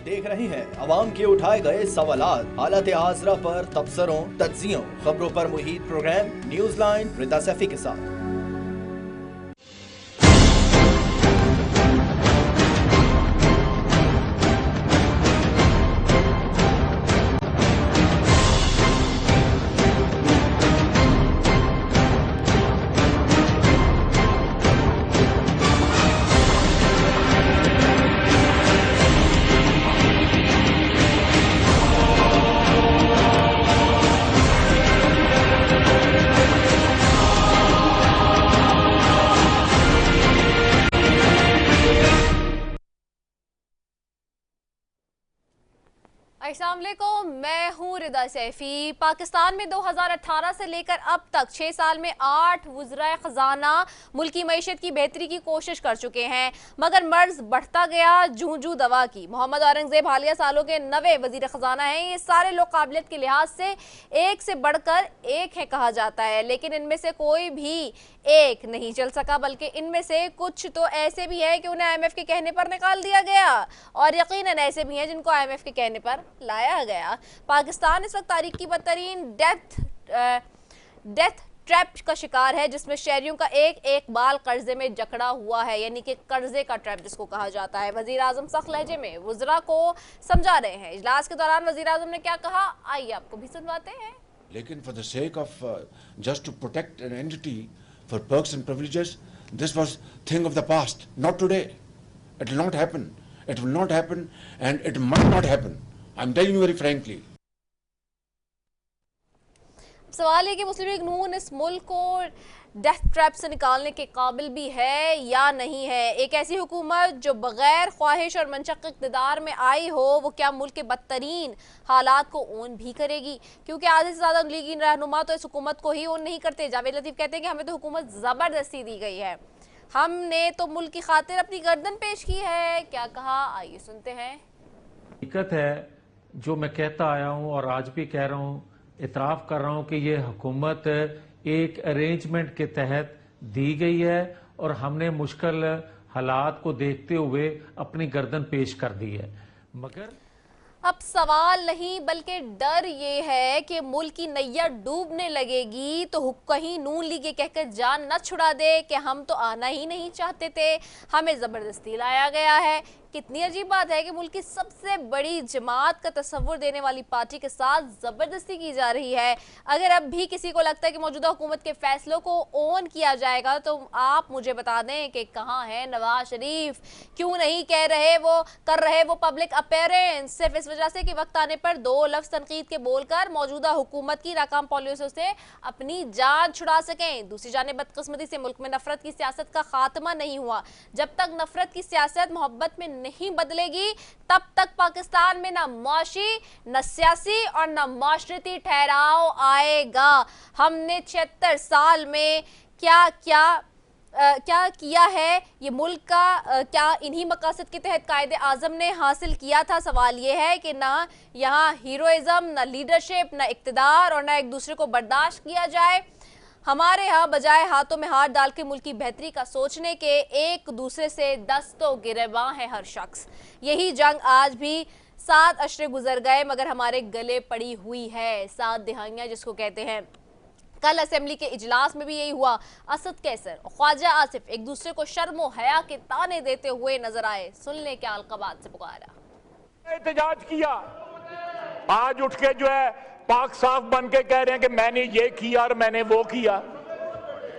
देख रहे हैं अवाम के उठाए गए सवालात, हालत हाजरा पर तबसरों, तज्जियों, खबरों पर मुहित प्रोग्राम न्यूज लाइन रिदा सैफी के साथ। अस्सलाम वालेकुम, मैं हूँ रिदा सैफी। पाकिस्तान में 2018 से लेकर अब तक 6 साल में 8 वज़राए ख़जाना मुल्की मईशत की बेहतरी की कोशिश कर चुके हैं, मगर मर्ज बढ़ता गया जूं जूं दवा की। मोहम्मद औरंगज़ेब हालिया सालों के 9वें वज़ीर ख़जाना हैं। ये सारे लोग काबिलियत के लिहाज से एक से बढ़कर एक है कहा जाता है, लेकिन इनमें से कोई भी एक नहीं चल सका, बल्कि इनमें से कुछ तो ऐसे भी है कि उन्हें IMF के कहने पर निकाल दिया गया, और यकीनन ऐसे भी हैं जिनको IMF के कहने पर लाया गया। पाकिस्तान इस वक्त तारीख की बदतरीन डेथ ट्रैप का शिकार है, जिसमें शहरियों का एक एक बाल कर्जे में जकड़ा हुआ है, यानी कि कर्जे का ट्रैप जिसको कहा जाता है। वजीर आजम सख्त लहजे में वुज़रा को समझा रहे हैं। इजलास के दौरान वजीर आजम ने क्या कहा, आइए आपको भी सुनवाते हैं। लेकिन for the sake of just to protect an entity for perks and privileges, this was thing of the past, not today. It will not happen, it will not happen and it must not happen. I am telling you very frankly. सवाल है कि मुस्लिम league नून इस मुल्क को death trap से निकालने के काबिल भी है या नहीं है। एक ऐसी हुकूमत जो बगैर ख्वाहिश और मंशक इक़्तिदार में आई हो, वो क्या मुल्क के बदतरीन हालात को ओन भी करेगी? क्योंकि आधे से ज़्यादा लीगी रहनुमा तो इस हुकूमत को ही ओन नहीं करते। जावेद लतीफ़ कहते हैं कि हमें तो हुकूमत ज़बरदस्ती दी गई है, हमने तो मुल्क की खातिर अपनी गर्दन पेश की है। क्या कहा, आइए सुनते हैं। हकीकत है जो मैं कहता आया हूँ और आज भी कह रहा हूँ, इतराफ़ कर रहा हूँ कि ये हुकूमत एक अरेंजमेंट के तहत दी गई है और हमने मुश्किल हालात को देखते हुए अपनी गर्दन पेश कर दी है। मगर अब सवाल नहीं बल्कि डर ये है कि मुल्क की नैया डूबने लगेगी तो कहीं नून लीग ये कहकर जान न छुड़ा दे कि हम तो आना ही नहीं चाहते थे, हमें ज़बरदस्ती लाया गया है। कितनी अजीब बात है कि मुल्क की सबसे बड़ी जमात का तस्वुर देने वाली पार्टी के साथ ज़बरदस्ती की जा रही है। अगर अब भी किसी को लगता है कि मौजूदा हुकूमत के फैसलों को ओन किया जाएगा, तो आप मुझे बता दें कि कहाँ है नवाज शरीफ? क्यों नहीं कह रहे वो, कर रहे वो पब्लिक अपीयरेंस? सिर्फ इस वजह से कि वक्त आने पर 2 लफ्ज़ तनकीद के बोलकर मौजूदा हुकूमत की नाकाम पॉलिसियों से अपनी जान छुड़ा सकें। दूसरी जानिब बदकिस्मती से मुल्क में नफरत की सियासत का खात्मा नहीं हुआ। जब तक नफरत की सियासत मोहब्बत में नहीं बदलेगी, तब तक पाकिस्तान में ना मुआशी, न सियासी और न माशरती ठहराव आएगा। हमने 76 साल में क्या किया है, ये मुल्क का क्या इन्हीं मकासद के तहत कायदे आज़म ने हासिल किया था? सवाल ये है कि ना यहाँ हीरोइज्म, ना लीडरशिप, ना इक़्तिदार और ना एक दूसरे को बर्दाश्त किया जाए। हमारे यहाँ बजाय हाथों में हाथ डाल के मुल्क की बेहतरी का सोचने के, एक दूसरे से दस्तों गिरबां है हर शख्स। यही जंग आज भी 7 अशरे गुजर गए मगर हमारे गले पड़ी हुई है। 7 दिहाइयाँ जिसको कहते हैं। कल असेंबली के इजलास में भी यही हुआ। असद कैसर और ख्वाजा आसिफ एक दूसरे को शर्म व हया के ताने देते हुए नजर आए। सुन ले क्या अलकबात से पुकारा। एहतजाज किया, आज उठ के जो है पाक साफ बन के कह रहे हैं कि मैंने ये किया और मैंने वो किया।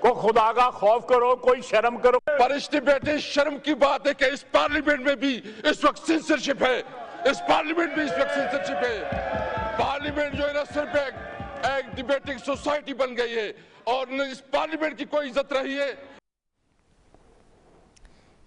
को खुदा का खौफ करो, कोई शर्म करो। फरिश्ते बैठे, शर्म की बात है कि इस पार्लियामेंट में भी इस वक्त सेंसरशिप है। इस पार्लियामेंट में इस वक्त सेंसरशिप है। पार्लियामेंट जो है ना सिर्फ एक डिबेटिंग सोसाइटी बन गई है और न इस पार्लियामेंट की कोई इज्जत रही है।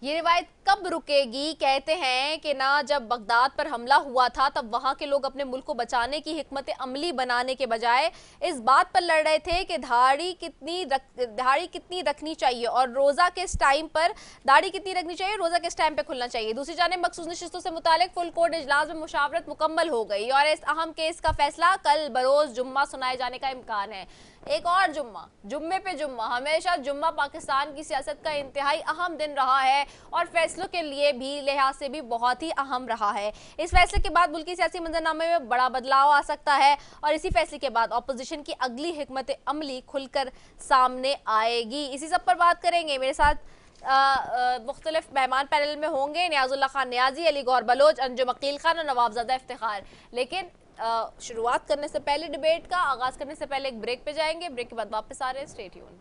ये रिवायत कब रुकेगी? कहते हैं कि ना जब बगदाद पर हमला हुआ था तब वहां के लोग अपने मुल्क को बचाने की हिकमत अमली बनाने के बजाय इस बात पर लड़ रहे थे कि दाढ़ी कितनी रखनी चाहिए और रोज़ा किस टाइम पर दाढ़ी कितनी रखनी चाहिए, रोज़ा किस टाइम पे खुलना चाहिए। दूसरी जानिब मखसूस नशिस्तों से मुतालिक फुल कोर्ट इजलास में मुशावरत मुकम्मल हो गई और इस अहम केस का फैसला कल बरोज़ जुम्मा सुनाए जाने का इम्कान है। एक और जुम्मे पे जुम्मा। हमेशा जुम्मा पाकिस्तान की सियासत का इंतहाई अहम दिन रहा है और फैसलों फैसलों के लिए भी लिहाज से भी बहुत ही अहम रहा है। इस फैसले के बाद मुल्की सियासी मंजरनामे में बड़ा बदलाव आ सकता है और इसी फैसले के बाद अपोजिशन की अगली हिकमत अमली खुलकर सामने आएगी। इसी सब पर बात करेंगे। मेरे साथ मुख्तलिफ मेहमान पैनल में होंगे, नियाजुल्लाह खान नियाजी, अली गौर बलोच, अंजुम अकील खान और नवाबजादा इफ्तिखार। लेकिन शुरुआत करने से पहले, डिबेट का आगाज करने से पहले एक ब्रेक पे जाएंगे। ब्रेक के बाद वापस आ रहे हैं। Stay tune.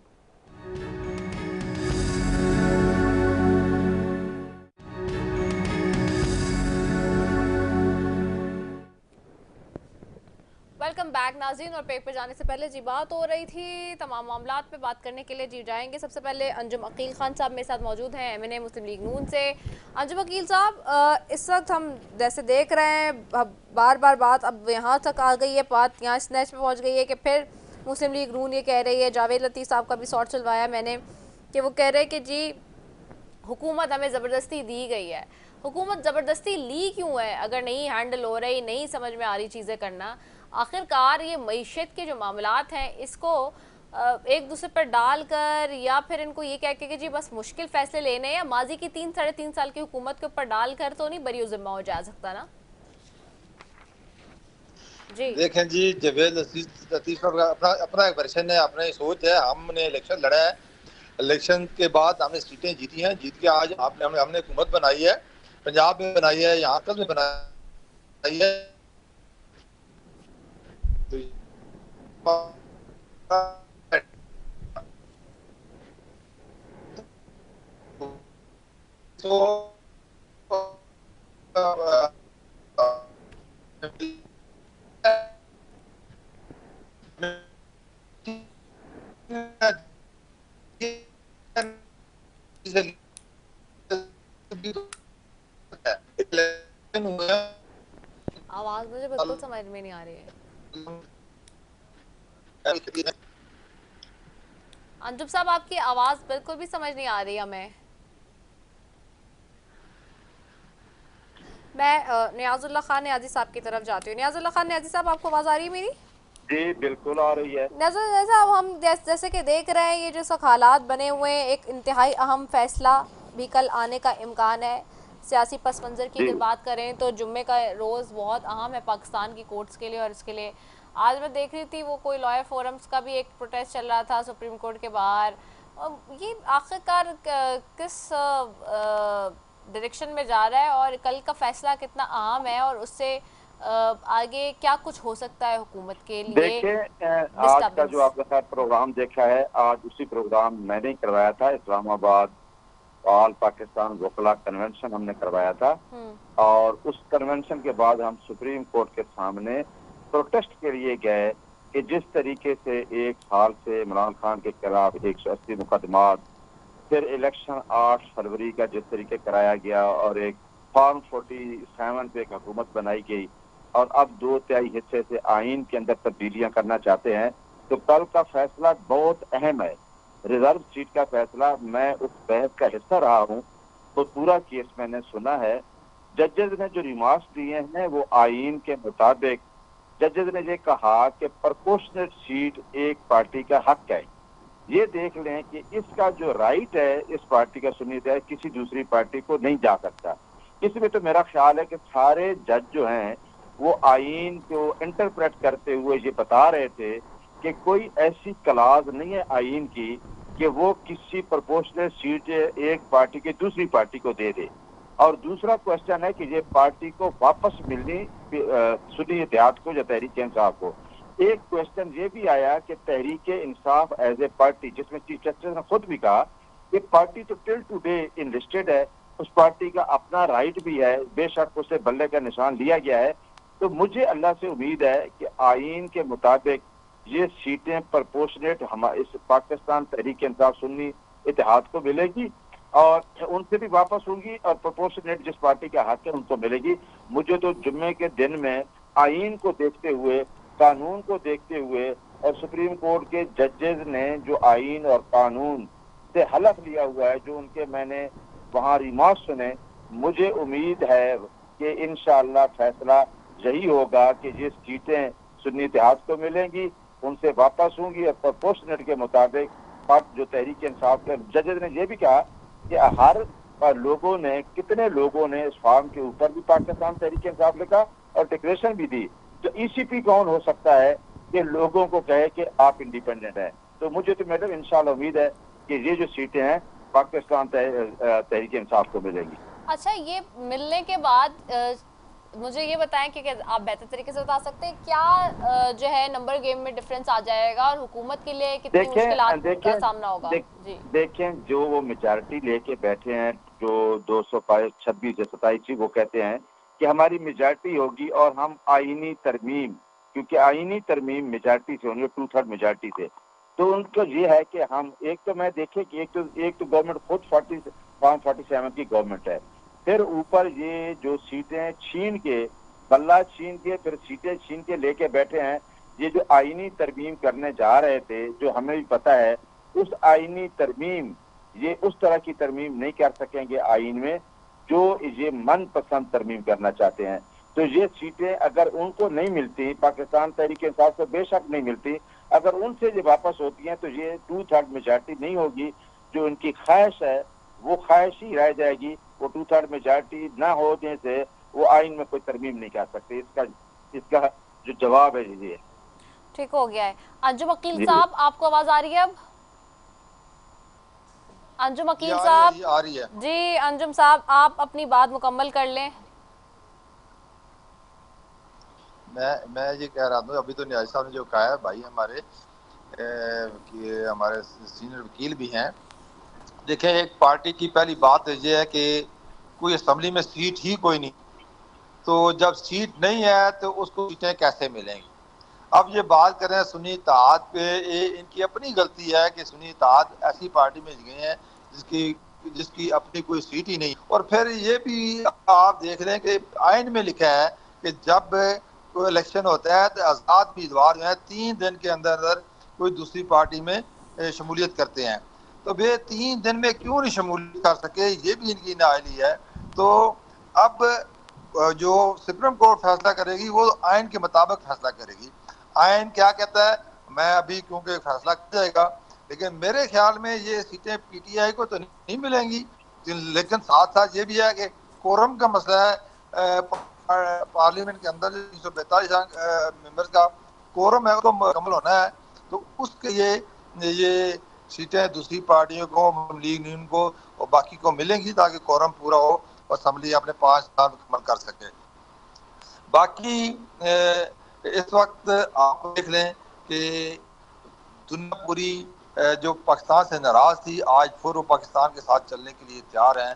वेलकम बैक नाज़रीन। और ब्रेक पे जाने से पहले जी बात हो रही थी तमाम मामलात पे बात करने के लिए जी जाएंगे। सबसे पहले अंजुम अकील खान साहब मेरे साथ मौजूद हैं, MNA मुस्लिम लीग नून से। अंजुम अकील साहब, इस वक्त हम जैसे देख रहे हैं बार बार बात अब यहाँ तक आ गई है, बात यहाँ स्नैच पे पहुँच गई है कि फिर मुस्लिम लीग नून ये कह रही है, जावेद लतीफ़ साहब का भी शॉट चलवाया मैंने, कि वो कह रहे हैं कि जी हुकूमत हमें ज़बरदस्ती दी गई है। हुकूमत ज़बरदस्ती ली क्यों है अगर नहीं हैंडल हो रही, नहीं समझ में आ रही चीज़ें करना? आखिरकार ये मईशत के जो मामलात हैं इसको एक दूसरे पर डालकर या फिर इनको ये कह के कि जी बस मुश्किल फैसले लेने, या माजी की 3-3.5 साल की हुकूमत के ऊपर डालकर तो नहीं बरी ज़िम्मा हो जा सकता ना? जी देखें जी, जावेद लतीफ़ अपना एक वर्षन है, अपना सोच है। हमने इलेक्शन लड़ा है, इलेक्शन के बाद हमने सीटें जीती हैं, जीत के आज हमने हुकूमत बनाई है, पंजाब में बनाई है, यहाँ कल में बनाई है। तो आवाज़ मुझे बिल्कुल समझ में नहीं आ रही है। अंजुम साहब, आपकी आवाज़ बिल्कुल भी समझ नहीं आ रही हमें। मैं नियाजुल्लाह खान नियाजी साहब की तरफ जाती हूँ। नियाजुल्लाह खान नियाजी साहब, आपको आवाज़ आ रही है मेरी? जी बिल्कुल आ रही है। नियाजुल्लाह साहब, हम जैसे कि देख रहे हैं ये जो सब हालात बने हुए हैं, एक इंतहाई अहम फैसला भी कल आने का इम्कान है। सियासी पस मंज़र की अगर बात करें तो जुम्मे का रोज़ बहुत अहम है पाकिस्तान की कोर्ट्स के लिए और इसके लिए। आज मैं देख रही थी वो कोई लॉयर फोरम्स का भी एक प्रोटेस्ट चल रहा था सुप्रीम कोर्ट के बाहर। ये आखिरकार किस डायरेक्शन में जा रहा है और कल का फैसला कितना अहम है और उससे आगे क्या कुछ हो सकता है हुकूमत के लिए? देखिए, आज का जो आपके साथ प्रोग्राम देखा है, आज उसी प्रोग्राम मैंने करवाया था। इस्लामाबाद ऑल पाकिस्तान वकला कन्वेंशन हमने करवाया था और उस कन्वेंशन के बाद हम सुप्रीम कोर्ट के सामने प्रोटेस्ट के लिए गए कि जिस तरीके से एक साल से इमरान खान के खिलाफ 180 मुकदमात, फिर इलेक्शन 8 फरवरी का जिस तरीके कराया गया और एक फॉर्म 47 पे एक हुकूमत बनाई गई और अब 2/3 हिस्से से आइन के अंदर तब्दीलियां करना चाहते हैं, तो कल का फैसला बहुत अहम है। रिजर्व सीट का फैसला, मैं उस बहस का हिस्सा रहा हूँ तो पूरा केस मैंने सुना है। जजेस ने जो रिमार्क्स दिए हैं वो आइन के मुताबिक जजेस ने ये कहा कि प्रोपोर्शनल सीट एक पार्टी का हक है। ये देख लें कि इसका जो राइट है इस पार्टी का सुन्नीत है, किसी दूसरी पार्टी को नहीं जा सकता। इसमें तो मेरा ख्याल है कि सारे जज जो हैं वो आइन को इंटरप्रेट करते हुए ये बता रहे थे कि कोई ऐसी क्लाज नहीं है आइन की कि वो किसी प्रोपोर्शनल सीट एक पार्टी की दूसरी पार्टी को दे दे। और दूसरा क्वेश्चन है कि ये पार्टी को वापस मिलनी सुन्नी इत्तेहाद को या तहरीक इंसाफ को। एक क्वेश्चन ये भी आया कि Tehreek Insaf as a party, जिसमें चीफ जस्टिस ने खुद भी कहा कि पार्टी तो टिल टुडे इनलिस्टेड है, उस पार्टी का अपना राइट भी है, बेशक उसे बल्ले का निशान लिया गया है। तो मुझे अल्लाह से उम्मीद है कि आइन के मुताबिक ये सीटें प्रोपोर्शनेट हमारे इस पाकिस्तान तहरीक इंसाफ सुन्नी इत्तेहाद को मिलेगी और उनसे भी वापस होंगी और प्रोपोर्शनेट जिस पार्टी का हक है उनको मिलेगी। मुझे तो जुम्मे के दिन में आइन को देखते हुए, कानून को देखते हुए और सुप्रीम कोर्ट के जजेस ने जो आइन और कानून से हलफ लिया हुआ है, जो उनके मैंने वहाँ रिमार्क्स सुने, मुझे उम्मीद है कि इंशाअल्लाह फैसला यही होगा कि ये सीटें सुन्नी इत्तेहाद को मिलेंगी, उनसे वापस होंगी और प्रोपोर्शनेट के मुताबिक जो तहरीक इंसाफ के जजेस ने यह भी कहा कि हर और लोगों ने, कितने लोगों ने इस फॉर्म के ऊपर भी पाकिस्तान तहरीक इंसाफ लिखा और डिक्लेरेशन भी दी। तो ईसीपी कौन हो सकता है कि लोगों को कहे कि आप इंडिपेंडेंट हैं? तो मुझे तो मैडम इंशाल्लाह उम्मीद है कि ये जो सीटें हैं पाकिस्तान तहरीक इंसाफ को मिलेंगी। अच्छा, ये मिलने के बाद मुझे ये बताएं कि आप बेहतर तरीके से बता सकते हैं क्या जो है नंबर गेम में डिफरेंस आ जाएगा और हुकूमत के लिए कितनी मुश्किलात का सामना होगा? देखें जो वो मेजॉरिटी लेके बैठे हैं, जो 226 या 27 थी, वो कहते हैं कि हमारी मेजॉरिटी होगी और हम आईनी तरमीम, क्योंकि आईनी तरमीम मेजॉरिटी से होनी है, 2/3 मेजॉरिटी से, तो उनको ये है कि हम एक तो मैं देखे कि एक तो गवर्नमेंट खुद 47 की गवर्नमेंट है, फिर ऊपर ये जो सीटें छीन के, बल्ला छीन के, फिर सीटें छीन के लेके बैठे हैं। ये जो आईनी तरमीम करने जा रहे थे, जो हमें भी पता है, उस आईनी तरमीम, ये उस तरह की तरमीम नहीं कर सकेंगे आईन में जो ये मनपसंद तरमीम करना चाहते हैं। तो ये सीटें अगर उनको नहीं मिलती, पाकिस्तान तहरीक इंसाफ को बेशक नहीं मिलती, अगर उनसे ये वापस होती हैं तो ये 2/3 मेजॉरिटी नहीं होगी। जो उनकी ख्वाहिश है वो ख्वाहिश ही रह जाएगी। वो 2/3 मेजॉरिटी ना होने से वो आइन में कोई तरमीम नहीं कर सकते। इसका जो जवाब है ये ठीक हो गया है। अंजुम अकील साहब, आपको आवाज आ रही है अब? अंजुम अकील साहब, आ रही है जी। अंजुम साहब, आप अपनी बात मुकम्मल कर लें। मैं ये कह रहा था, अभी तो न्याजी साहब ने जो कहा है, भाई हमारे कि हमारे सीनियर वकील भी हैं। देखें, एक पार्टी की पहली बात ये है कि कोई असेंबली में सीट ही कोई नहीं, तो जब सीट नहीं है तो उसको सीटें कैसे मिलेंगी? अब ये बात कर रहे हैं सुन्नी इत्तेहाद पे, ये इनकी अपनी गलती है कि सुन्नी इत्तेहाद ऐसी पार्टी में गए हैं जिसकी अपनी कोई सीट ही नहीं। और फिर ये भी आप देख रहे हैं कि आइन में लिखा है कि जब कोई इलेक्शन होता है तो आज़ाद उम्मीदवार जो है 3 दिन के अंदर अंदर कोई दूसरी पार्टी में शमूलियत करते हैं। तो वे 3 दिन में क्यों नहीं शमूलियत कर सके, ये भी इनकी नाअहली है। तो अब जो सुप्रीम कोर्ट फैसला करेगी वो आइन के मुताबिक फैसला करेगी। आइन क्या कहता है, मैं अभी क्योंकि फैसला कर जाएगा, लेकिन मेरे ख्याल में ये सीटें पीटीआई को तो नहीं मिलेंगी। लेकिन साथ साथ ये भी है कि कोरम का मसला है। पार्लियामेंट के अंदर 342 मेंबर्स का कोरम है, तो मुकम्मल होना है। तो उसके ये सीटें दूसरी पार्टियों को, लीग यूनियन को और बाकी को मिलेंगी ताकि कोरम पूरा हो और असम्बली अपने 5 साल मुकम्मल कर सके। बाकी इस वक्त आप देख लें कि दुनिया पूरी जो पाकिस्तान से नाराज थी, आज फिर वो पाकिस्तान के साथ चलने के लिए तैयार हैं।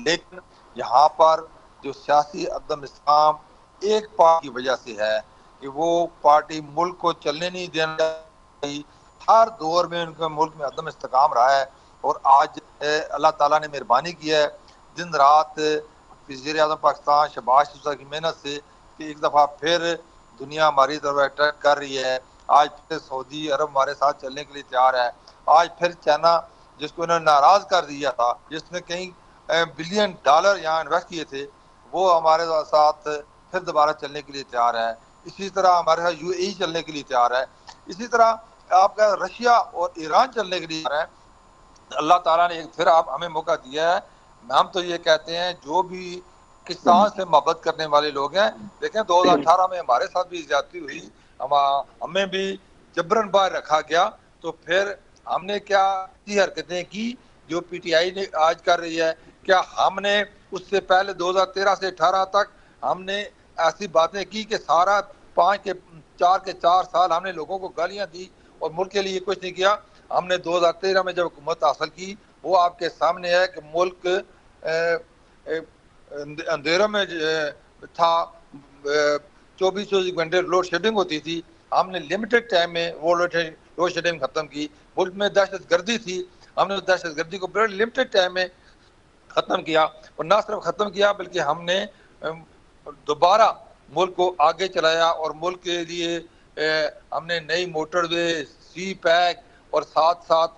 लेकिन यहाँ पर जो सियासी अदम इस्तेकाम एक पार्टी की वजह से है कि वो पार्टी मुल्क को चलने नहीं देनी। हर दौर में उनके मुल्क में अदम इस्तेकाम रहा है और आज अल्लाह ताला ने मेहरबानी की है, दिन रात वज़ीर आज़म पाकिस्तान शहबाज शरीफ की मेहनत से कि एक दफ़ा फिर दुनिया हमारी तरफ अट्रैक्ट कर रही है। आज फिर सऊदी अरब हमारे साथ चलने के लिए तैयार है। आज फिर चाइना, जिसको इन्होंने नाराज कर दिया था, जिसने कई $बिलियन यहाँ इन्वेस्ट किए थे, वो हमारे साथ फिर दोबारा चलने के लिए तैयार है। इसी तरह हमारे साथ UAE चलने के लिए तैयार है। इसी तरह आपका रशिया और ईरान चलने के लिए तैयार है। अल्लाह ताला ने एक फिर हमें मौका दिया है। हम तो ये कहते हैं, जो भी पाकिस्तान से मोहब्बत करने वाले लोग हैं, देखें 2018 में हमारे साथ भी ज्यादती हुई, हमें भी जबरन बाहर रखा गया। तो फिर हमने क्या हरकतें की जो पीटीआई ने आज कर रही है? क्या हमने उससे पहले 2013 से 18 तक हमने ऐसी बातें की कि सारा 4 के 4 साल हमने लोगों को गालियां दी और मुल्क के लिए कुछ नहीं किया? हमने 2013 में जब हुकूमत हासिल की, वो आपके सामने है कि मुल्क अंधेरों में था, 24 घंटे लोड शेडिंग होती थी। हमने लिमिटेड टाइम में वो लोड शेडिंग खत्म की। मुल्क में दहशत गर्दी थी, हमने दहशत गर्दी को बड़े लिमिटेड टाइम में ख़त्म किया। और ना सिर्फ ख़त्म किया बल्कि हमने दोबारा मुल्क को आगे चलाया और मुल्क के लिए हमने नई मोटरवे, सी पैक और साथ साथ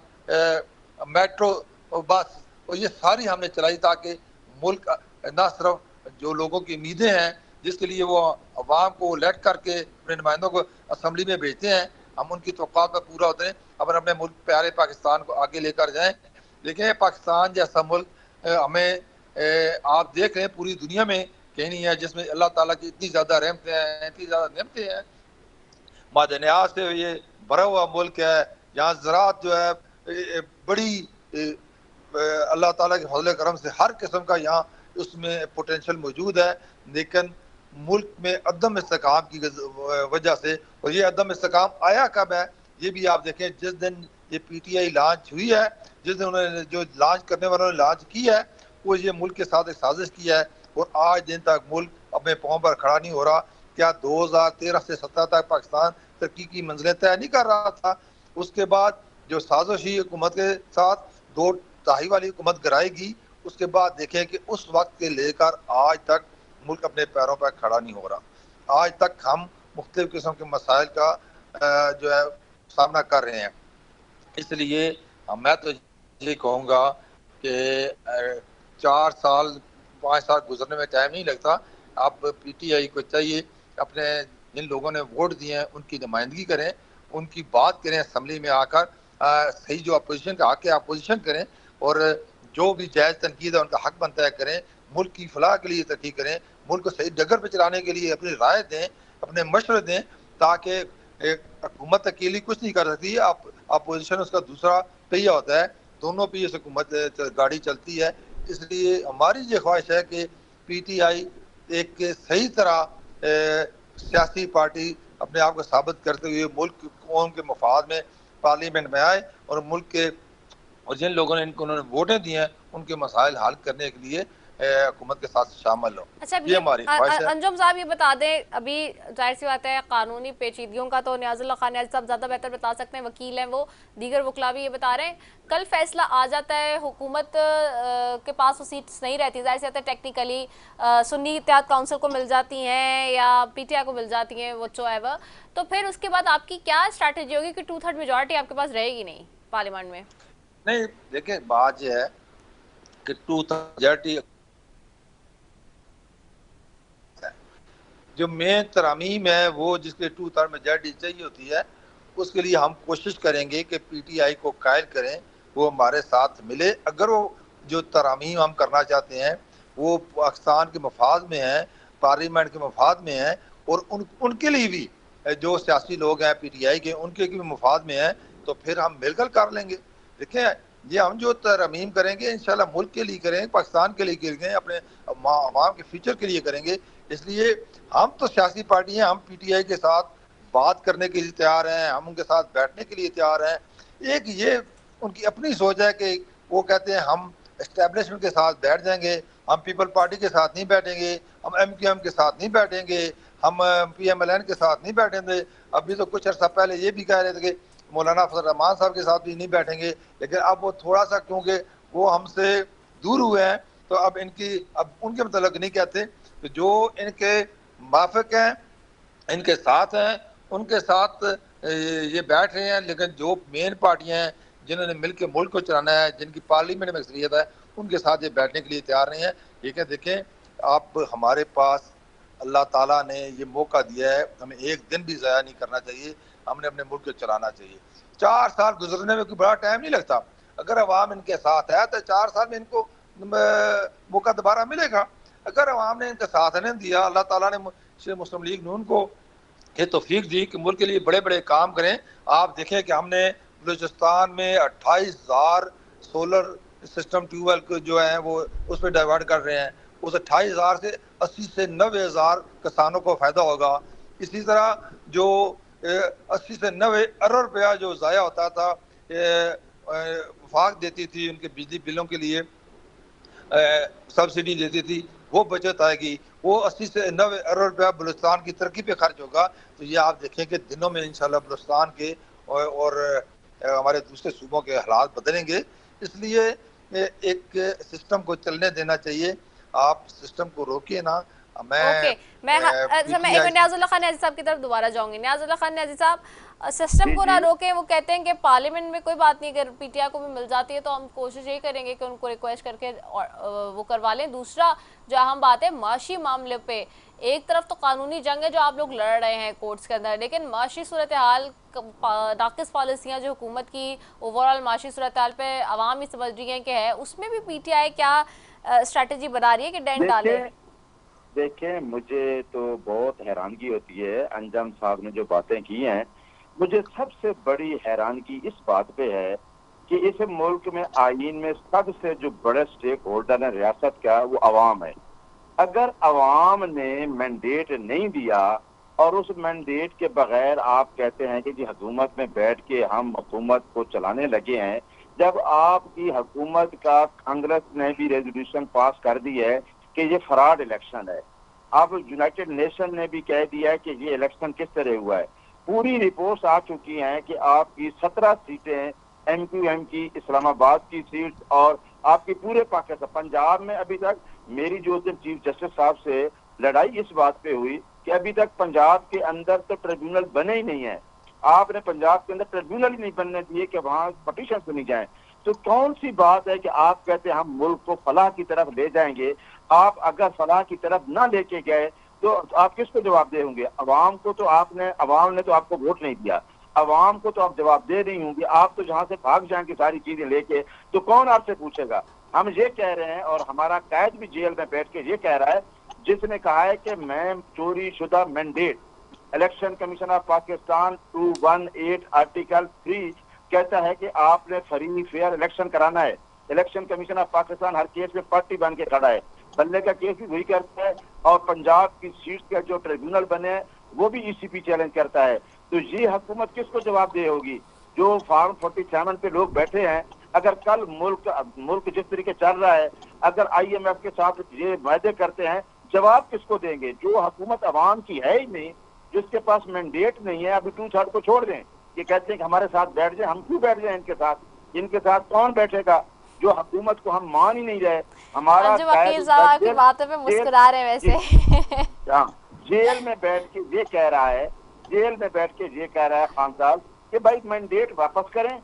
मेट्रो बस, और ये सारी हमने चलाई ताकि मुल्क ना सिर्फ जो लोगों की उम्मीदें हैं, जिसके लिए वो अवाम को इलेक्ट करके अपने नुमाइंदों को असम्बली में भेजते हैं, हम उनकी तवक्कात पर पूरा होते हैं। अपन अपने मुल्क प्यारे पाकिस्तान को आगे लेकर जाएं। लेकिन पाकिस्तान जैसा मुल्क हमें आप देख रहे हैं पूरी दुनिया में कहीं नहीं है जिसमें अल्लाह ताला की इतनी ज़्यादा रहमतें हैं, इतनी ज़्यादा नेमतें हैं। मादनियात से ये भरा हुआ मुल्क है, यहाँ ज़राअत जो है बड़ी अल्लाह ताला के फजल करम से हर किस्म का यहाँ उसमें पोटेंशियल मौजूद है, लेकिन मुल्क में अदम इस्तेकाम की वजह से, और ये अदम इस्तेकाम आया कब है ये भी आप देखें, जिस दिन ये PTI लॉन्च हुई है, जिस दिन उन्होंने जो लॉन्च करने वालों ने लॉन्च की है, वो ये मुल्क के साथ एक साजिश की है और आज दिन तक मुल्क अपने पाँव पर खड़ा नहीं हो रहा। क्या 2013 से 17 तक पाकिस्तान तरक्की की मंजिलें तय नहीं कर रहा था? उसके बाद जो साजिशी हुकूमत के साथ 2 दहाई वाली हुकूमत गिराएगी, उसके बाद देखें कि उस वक्त के लेकर आज तक मुल्क अपने पैरों पर खड़ा नहीं हो रहा। आज तक हम मुख्तलिफ किस्म के मसाइल का जो है सामना कर रहे हैं। इसलिए मैं तो ये कहूँगा कि 4 साल 5 साल गुजरने में टाइम नहीं लगता। अब PTI को चाहिए अपने जिन लोगों ने वोट दिए हैं उनकी नुमाइंदगी करें, उनकी बात करें असम्बली में आकर, सही जो अपोजिशन का हक है अपोजिशन करें, और जो भी जायज़ तनकीद है उनका हक बनता है करें, मुल्क की फलाह के लिए तरक्की करें, मुल्क को सही डगर पर चलाने के लिए अपनी राय दें, अपने मशवरे दें, ताकि हुकूमत अकेली कुछ नहीं कर सकती, अपोजिशन उसका दूसरा पहिया होता है, दोनों पे इस हुकूमत गाड़ी चलती है। इसलिए हमारी ये ख्वाहिश है कि PTI एक सही तरह सियासी पार्टी अपने आप को साबित करते हुए मुल्क कौम के मफाद में पार्लियामेंट में आए और मुल्क के और जिन लोगों ने इनको उन्होंने वोटें दी हैं उनके मसाइल हल करने के लिए हुकूमत के साथ शामिल हो। अच्छा, ये हमारी ख्वाहिश है। अंजुम साहब ये बता दें, अभी जाहिर सी बात है कानूनी पेचीदगियों का तो नियाज़ुल्लाह खान नियाज़ी साहब ज़्यादा बेहतर बता सकते हैं, वकील हैं वो, दीगर वकला भी ये बता रहे हैं, कल फैसला आ जाता है, हुकूमत के पास वो सीट्स नहीं रहती, जाहिर सी बात है टेक्निकली सुन्नी इत्तेहाद काउंसिल को मिल जाती हैं या PTI को मिल जाती हैं, वो जो है वह, तो फिर उसके बाद आपकी क्या स्ट्रैटेजी होगी कि 2/3 मेजॉरिटी आपके पास रहेगी नहीं पार्लियामेंट में? नहीं, देखिए बात यह है कि 2/3 मेजॉरिटी जो मेन तरामीम है वो जिसके 2/3 मेजॉरिटी चाहिए होती है, उसके लिए हम कोशिश करेंगे कि PTI को कायल करें, वो हमारे साथ मिले। अगर वो जो तरामीम हम करना चाहते हैं वो पाकिस्तान के मफाद में है, पार्लियामेंट के मफाद में है, और उनके लिए भी जो सियासी लोग हैं PTI के उनके भी मफाद में है, तो फिर हम मिलकर कर लेंगे। देखें, ये हम जो तरमीम करेंगे इंशाल्लाह मुल्क के लिए करेंगे, पाकिस्तान के लिए करेंगे, अपने अवाम के फ्यूचर के लिए करेंगे। इसलिए हम तो सियासी पार्टी हैं, हम PTI के साथ बात करने के लिए तैयार हैं, हम उनके साथ बैठने के लिए तैयार हैं। एक ये उनकी अपनी सोच है कि वो कहते हैं हम एस्टेब्लिशमेंट के साथ बैठ जाएंगे, हम पीपल पार्टी के साथ नहीं बैठेंगे, हम MQM के साथ नहीं बैठेंगे, हम PMLN के साथ नहीं बैठेंगे। अभी तो कुछ अर्सा पहले ये भी कह रहे थे कि मौलाना फजल रहमान साहब के साथ भी नहीं बैठेंगे, लेकिन अब वो थोड़ा सा क्योंकि वो हमसे दूर हुए हैं तो अब उनके मतलब नहीं कहते, तो जो इनके माफिक हैं, इनके साथ हैं, उनके साथ ये बैठ रहे हैं। लेकिन जो मेन पार्टियां हैं जिन्होंने मिलकर मुल्क को चलाना है, जिनकी पार्लियामेंट में अक्सरियत है, उनके साथ ये बैठने के लिए तैयार नहीं है। ठीक है, देखें आप हमारे पास अल्लाह ताला ने ये मौका दिया है, हमें एक दिन भी ज़ाया नहीं करना चाहिए, हमने अपने मुल्क को चलाना चाहिए। 4 साल गुजरने में कोई बड़ा टाइम नहीं लगता, अगर अवाम इनके साथ है तो 4 साल में इनको मौका दोबारा मिलेगा। अगर अवाम ने इनका साथ नहीं दिया, अल्लाह ताला ने मुस्लिम लीग नून को ये तौफीक दी कि मुल्क के लिए बड़े बड़े काम करें। आप देखें कि हमने बलूचिस्तान में 28,000 सोलर सिस्टम ट्यूबवेल को जो है वो उस पर डाइवर्ट कर रहे हैं, उस 28,000 से 80 से 90,000 किसानों को फ़ायदा होगा। इसी तरह जो 80 से 90 अरब रुपया जो ज़ाया होता था वफाक देती थी उनके बिजली बिलों के लिए, सब्सिडी देती थी, वो बचत आएगी। वो 80 से 90 अरब रुपया बलूचिस्तान की तरक्की पे खर्च होगा। तो ये आप देखें कि दिनों में इंशाल्लाह बलूचिस्तान के और हमारे दूसरे सूबों के हालात बदलेंगे। इसलिए एक सिस्टम को चलने देना चाहिए, आप सिस्टम को रोकिए ना। मैं नियाज़ुल्लाह खान नियाज़ी साहब की तरफ दोबारा जाऊंगी। नियाज़ुल्लाह खान नियाज़ी साहब, सिस्टम को ना रोके, वो कहते हैं कि पार्लियामेंट में कोई बात नहीं, अगर PTI को भी मिल जाती है तो हम कोशिश यही करेंगे कि उनको रिक्वेस्ट करके वो करवा लें। दूसरा जो अहम बात है माशी मामले पे, एक तरफ तो कानूनी जंग है जो आप लोग लड़ रहे हैं कोर्ट्स के अंदर, लेकिन माशी सूरत हाल नाकिस पॉलिसियाँ जो हुकूमत की ओवरऑल माशी सूरत हाल पे आवाम ही समझ रही है कि है, उसमें भी पीटीआई क्या स्ट्रेटजी बना रही है कि डेंट डाले? देखें, मुझे तो बहुत हैरानगी होती है अंजम साहब ने जो बातें की हैं। मुझे सबसे बड़ी हैरानगी इस बात पे है कि इस मुल्क में आईन में सबसे जो बड़े स्टेक होल्डर है रियासत का, वो अवाम है। अगर अवाम ने मैंडेट नहीं दिया और उस मैंडेट के बगैर आप कहते हैं कि जी हुकूमत में बैठ के हम हुकूमत को चलाने लगे हैं, जब आपकी हुकूमत का कांग्रेस ने भी रेजोल्यूशन पास कर दी है कि ये फ्रॉड इलेक्शन है, अब यूनाइटेड नेशन ने भी कह दिया है कि ये इलेक्शन किस तरह हुआ है, पूरी रिपोर्ट्स आ चुकी हैं कि आपकी 17 सीटें MQM की, इस्लामाबाद की सीट और आपकी पूरे पाकिस्तान, पंजाब में अभी तक मेरी जो चीफ जस्टिस साहब से लड़ाई इस बात पे हुई कि अभी तक पंजाब के अंदर तो ट्रिब्यूनल बने ही नहीं है। आपने पंजाब के अंदर ट्रिब्यूनल ही नहीं बनने दिए कि वहां पटिशन सुनी जाए। तो कौन सी बात है कि आप कहते हैं हम मुल्क को फलाह की तरफ ले जाएंगे। आप अगर फलाह की तरफ ना लेके गए तो आप किसको जवाब दे होंगे? अवाम को तो अवाम ने तो आपको वोट नहीं दिया, अवाम को तो आप जवाब दे नहीं होंगे। आप तो जहां से भाग जाएंगे सारी चीजें लेके, तो कौन आपसे पूछेगा? हम ये कह रहे हैं और हमारा कैद भी जेल में बैठ के ये कह रहा है, जिसने कहा है कि मैं चोरी शुदा mandate, election commission of Pakistan 218 article 3 कहता है कि आपने फ्री फेयर इलेक्शन कराना है। Election commission of Pakistan her case में पार्टी बन के खड़ा है, बल्ले का केस भी वही करता है और पंजाब की सीट के जो ट्रिब्यूनल बने हैं वो भी ECP चैलेंज करता है। तो ये हुकूमत किसको जवाब दे होगी? जो फार्म 47 पे लोग बैठे हैं, अगर कल मुल्क जिस तरीके चल रहा है, अगर IMF के साथ ये वायदे करते हैं, जवाब किसको देंगे? जो हुकूमत अवाम की है ही नहीं, जिसके पास मैंडेट नहीं है, अभी 2/3 को छोड़ दें, ये कहते हैं कि हमारे साथ बैठ जाए, हम क्यों बैठ जाए इनके साथ कौन बैठेगा? जो हुकूमत को हम मान ही नहीं रहे। हमारा जो वकील साहब आपकी बातों पे मुस्कुरा रहे हैं वैसे। जेल में बैठ के ये कह रहा है, खान साहब कि भाई मैंडेट वापस करें।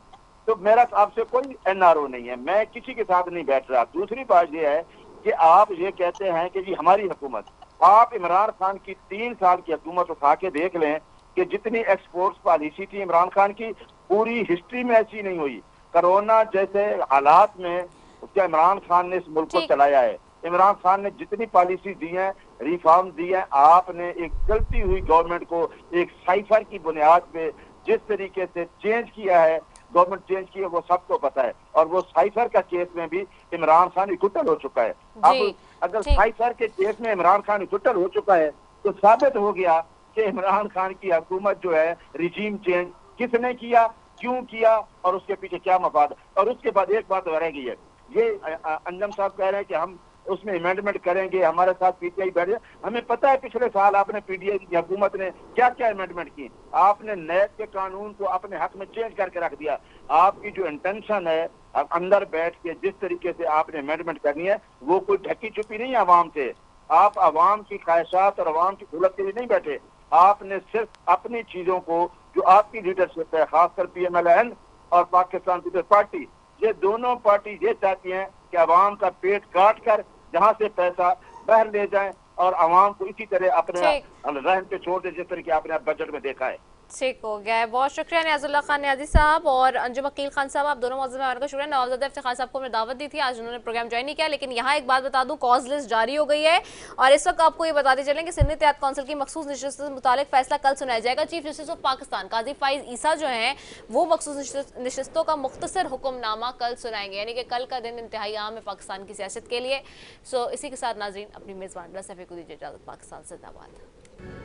तो मेरा आपसे कोई NRO नहीं है, मैं किसी के साथ नहीं बैठ रहा। दूसरी बात ये है कि आप ये कहते हैं कि जी हमारी हुकूमत, आप इमरान खान की 3 साल की हुकूमत उठा के देख लें कि जितनी एक्सपोर्ट्स पॉलिसी थी इमरान खान की, पूरी हिस्ट्री में ऐसी नहीं हुई। कोरोना जैसे हालात में क्या इमरान खान ने इस मुल्क को चलाया है। इमरान खान ने जितनी पॉलिसी दी है, रिफॉर्म दी है, आपने एक चलती हुई गवर्नमेंट को एक साइफर की बुनियाद पे जिस तरीके से चेंज किया है, गवर्नमेंट चेंज की है, वो सबको पता है। और वो साइफर का केस में भी इमरान खान इकट्ठल हो चुका है। अब अगर साइफर के केस में इमरान खान इकट्ठल हो चुका है तो साबित हो गया कि इमरान खान की हुकूमत जो है, रिजीम चेंज किसने किया, क्यों किया और उसके पीछे क्या मफाद। और उसके बाद एक बात रह गई है, ये अंजम साहब कह रहे हैं कि हम उसमें अमेंडमेंट करेंगे, हमारे साथ PTI बैठ जाए। हमें पता है पिछले साल आपने PTI की हुकूमत ने क्या क्या अमेंडमेंट की। आपने नैब के कानून को अपने हक में चेंज करके रख दिया। आपकी जो इंटेंशन है अंदर बैठ के जिस तरीके से आपने अमेंडमेंट करनी है, वो कोई ढकी छुपी नहीं है अवाम से। आप अवाम की ख्वाहिशात और अवाम की सहूलत के लिए नहीं बैठे। आपने सिर्फ अपनी चीजों को, जो आपकी लीडरशिप है, खासकर PMLN और पाकिस्तान पीपल्स पार्टी, ये दोनों पार्टी ये चाहती हैं कि अवाम का पेट काट कर जहां से पैसा बाहर ले जाएं और अवाम को इसी तरह अपने रहन पे छोड़ दे, जिस तरह की आपने बजट में देखा है। ठीक हो गया है, बहुत शुक्रिया नियाज़ुल्लाह खान नियाज़ी साहब और अंजुम अकील खान साहब, आप दोनों मौजूद में का शुक्रिया। नवाज़ादा इफ्तिखार साहब को हमने दावत दी थी, आज उन्होंने प्रोग्राम ज्वाइन नहीं किया। लेकिन यहाँ एक बात बता दूं, कॉज लिस्ट जारी हो गई है और इस वक्त आपको ये बताते चलें कि सिंध इत्तेहाद कौंसिल की मखसूस नशिस्त से मुतालिक फैसला कल सुनाया जाएगा। चीफ जस्टिस ऑफ पाकिस्तान काजी फाइज ईसा जो हैं वो मखसूस नशिस्तों का मुख्तसर हुक्मनामा कल सुनाएंगे, यानी कि कल का दिन इंतहाई अहम है पाकिस्तान की सियासत के लिए। सो इसी के साथ नाज़रीन अपनी मेज़बान रसफ़ी को दीजिए इजाज़त। पाकिस्तान जिंदाबाद।